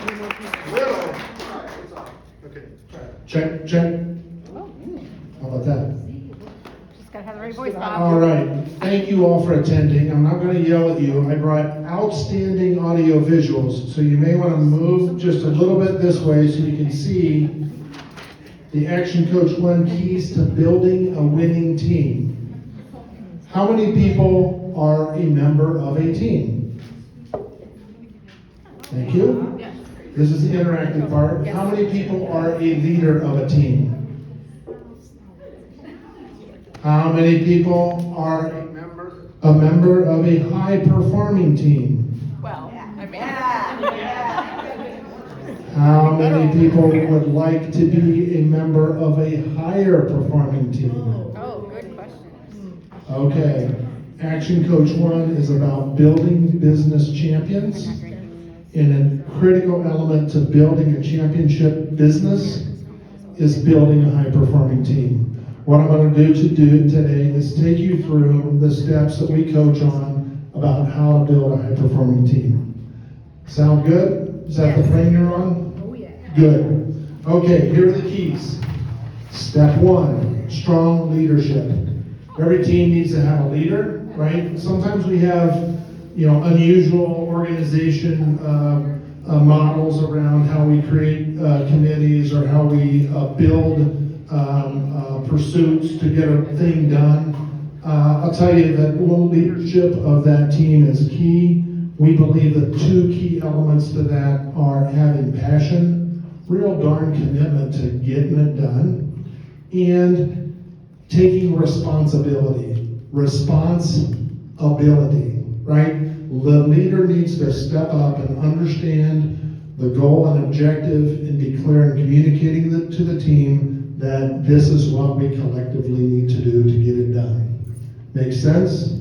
Little. Okay, check, check. How about that? Just gotta have the right voice, Bob. All right, thank you all for attending. I'm not going to yell at you. I brought outstanding audio visuals, so you may want to move just a little bit this way so you can see the Action Coach 1 keys to building a winning team. How many people are a member of a team? Thank you. This is the interactive part. How many people are a leader of a team? How many people are a member of a high-performing team? Well, I mean. How many people would like to be a member of a higher-performing team? Oh, good question. Okay. Action Coach 1 is about building business champions, and a critical element to building a championship business is building a high-performing team. What I'm going to do today is take you through the steps that we coach on about how to build a high-performing team. Sound good? Is that the plane you're on? Oh, yeah. Good. Okay, here are the keys. Step 1, strong leadership. Every team needs to have a leader, right? Sometimes we have, unusual organization models around how we create committees or how we build pursuits to get a thing done. I'll tell you that leadership of that team is key. We believe that 2 key elements to that are having passion, real darn commitment to getting it done, and taking responsibility. Responsibility, right? The leader needs to step up and understand the goal and objective and be clear in communicating to the team that this is what we collectively need to do to get it done. Make sense?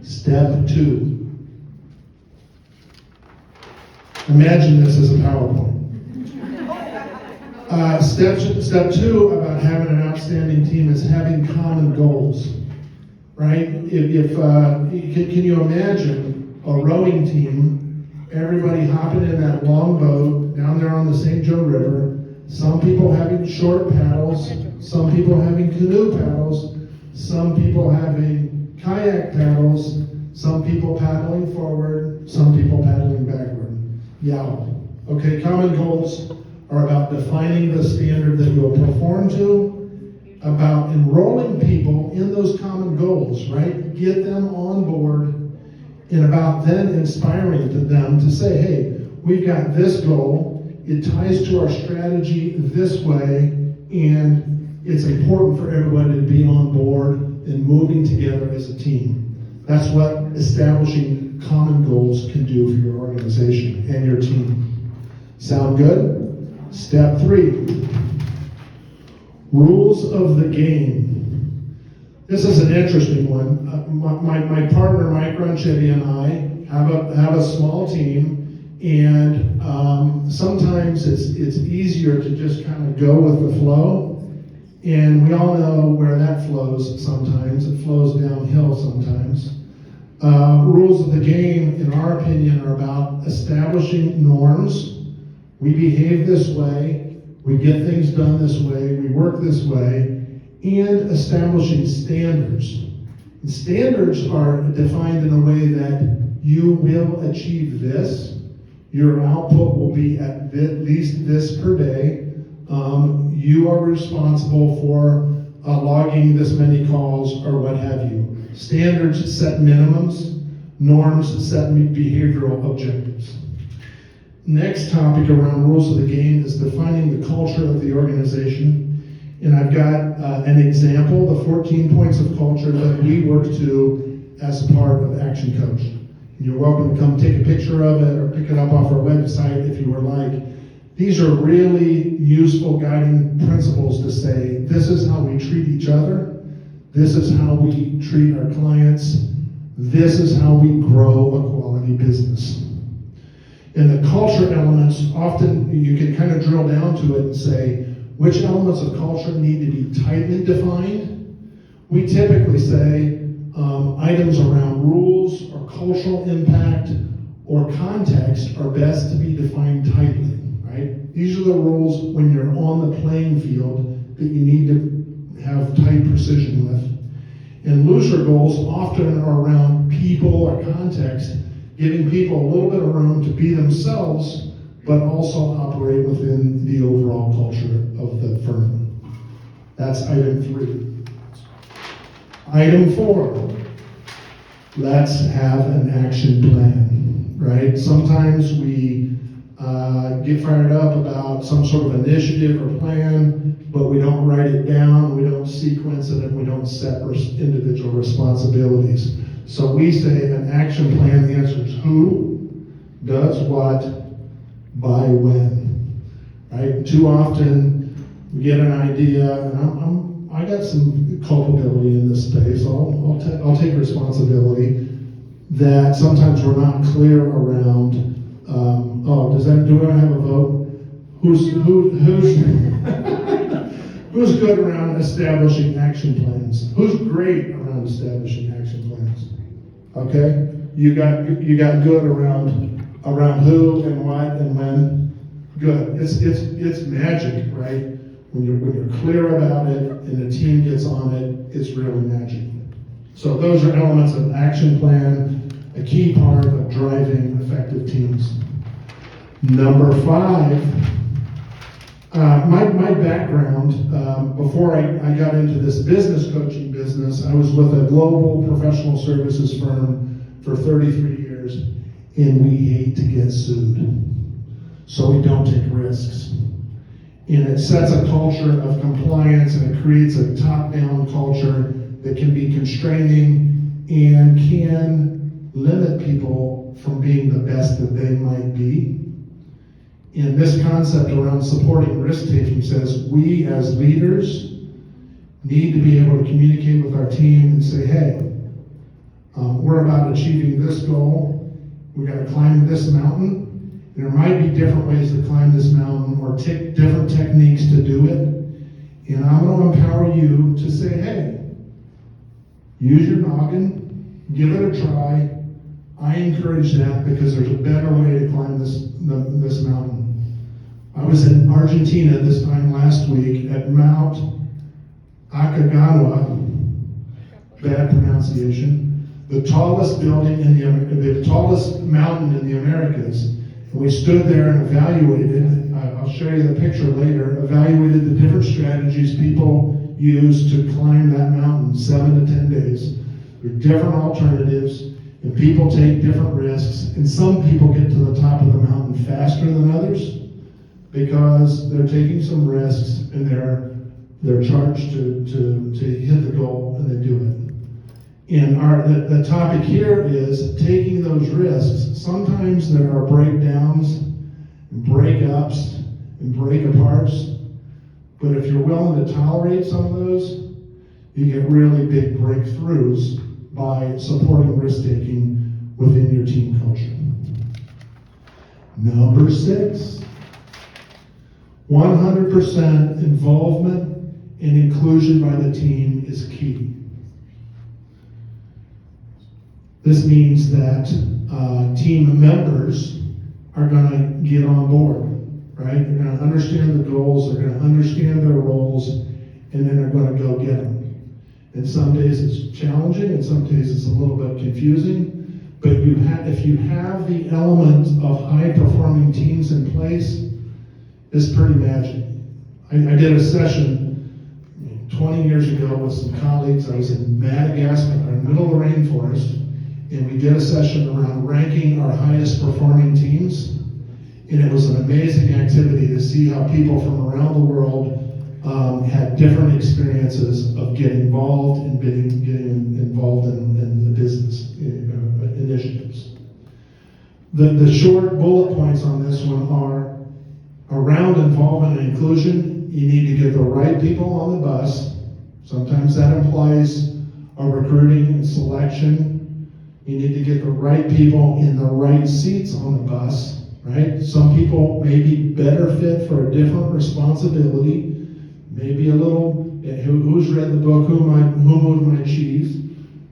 Step 2. Imagine this as a PowerPoint. Step 2 about having an outstanding team is having common goals, right? Can you imagine a rowing team, everybody hopping in that long boat down there on the St. Joe River, some people having short paddles, some people having canoe paddles, some people having kayak paddles, some people paddling forward, some people paddling backward. Yeah. Okay, common goals are about defining the standard that you'll perform to, about enrolling people in those common goals, right? Get them on board, and about then inspiring them to say, hey, we've got this goal, it ties to our strategy this way, and it's important for everybody to be on board and moving together as a team. That's what establishing common goals can do for your organization and your team. Sound good? Step 3, rules of the game. This is an interesting one. My partner, Mike Ronchetti, and I have a small team, and sometimes it's easier to just kind of go with the flow. And we all know where that flows sometimes. It flows downhill sometimes. Rules of the game, in our opinion, are about establishing norms. We behave this way, we get things done this way, we work this way, and establishing standards. And standards are defined in a way that you will achieve this, your output will be at least this per day, you are responsible for logging this many calls or what have you. Standards set minimums, norms set behavioral objectives. Next topic around rules of the game is defining the culture of the organization. And I've got an example, the 14 points of culture that we work to as part of Action Coach. And you're welcome to come take a picture of it or pick it up off our website if you would like. These are really useful guiding principles to say, this is how we treat each other, this is how we treat our clients, this is how we grow a quality business. And the culture elements, often you can kind of drill down to it and say, which elements of culture need to be tightly defined? We typically say items around rules or cultural impact or context are best to be defined tightly. these are the rules when you're on the playing field that you need to have tight precision with. And looser goals often are around people or context, giving people a little bit of room to be themselves, but also operate within the overall culture of the firm. That's item 3. Item 4, let's have an action plan, right? Sometimes we get fired up about some sort of initiative or plan, but we don't write it down, we don't sequence it, and we don't set individual responsibilities. So we say an action plan, the answer is who, does what, by when, right? Too often we get an idea, and I got some culpability in this space, I'll take responsibility, that sometimes we're not clear around, do we have a vote? Who's who's good around establishing action plans? Who's great around establishing action plans? Okay, you got good around who and what and when. Good. It's magic, right? When you're clear about it and the team gets on it, it's really magic. So those are elements of action plan, a key part of driving effective teams. Number 5. My background, before I got into this business coaching business, I was with a global professional services firm for 33 years, and we hate to get sued. So we don't take risks. And it sets a culture of compliance, and it creates a top-down culture that can be constraining and can limit people from being the best that they might be. And this concept around supporting risk-taking says we as leaders need to be able to communicate with our team and say, hey, we're about achieving this goal. We got to climb this mountain. There might be different ways to climb this mountain or different techniques to do it. And I'm going to empower you to say, hey, use your noggin, give it a try. I encourage that because there's a better way to climb this mountain. I was in Argentina this time last week at Mount Aconcagua, bad pronunciation, the tallest building the tallest mountain in the Americas. And we stood there and evaluated, I'll show you the picture later, evaluated the different strategies people use to climb that mountain 7 to 10 days. There are different alternatives, and people take different risks, and some people get to the top of the mountain faster than others because they're taking some risks and they're charged to hit the goal, and they do it. And the topic here is taking those risks. Sometimes there are breakdowns and breakups and break-aparts, but if you're willing to tolerate some of those, you get really big breakthroughs by supporting risk-taking within your team culture. Number 6, 100% involvement and inclusion by the team is key. This means that team members are going to get on board, right? They're going to understand the goals, they're going to understand their roles, and then they're going to go get them. And some days it's challenging, and some days it's a little bit confusing, but if you have the element of high-performing teams in place, it's pretty magic. I did a session 20 years ago with some colleagues. I was in Madagascar, in the middle of the rainforest, and we did a session around ranking our highest performing teams. And it was an amazing activity to see how people from around the world had different experiences of getting involved and getting involved in the business initiatives. The short bullet points on this one are around involvement and inclusion. You need to get the right people on the bus. Sometimes that implies a recruiting and selection. You need to get the right people in the right seats on the bus, right? Some people may be better fit for a different responsibility. Maybe a little, who's read the book, Who Moved My Cheese,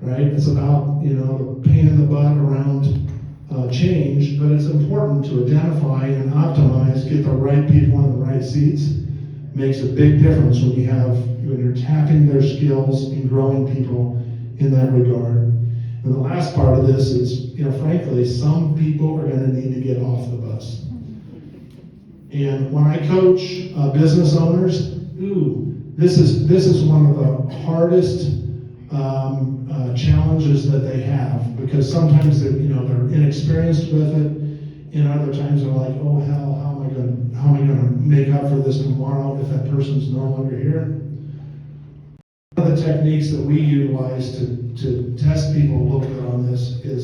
right? It's about, the pain in the butt around change, but it's important to identify and optimize, get the right people in the right seats. Makes a big difference when you're tapping their skills and growing people in that regard. And the last part of this is, frankly, some people are going to need to get off the bus. And when I coach business owners, this is one of the hardest challenges that they have, because sometimes they're inexperienced with it, and other times they're like, oh hell, how am I gonna make up for this tomorrow if that person's no longer here? One of the techniques that we utilize to test people a little bit on this is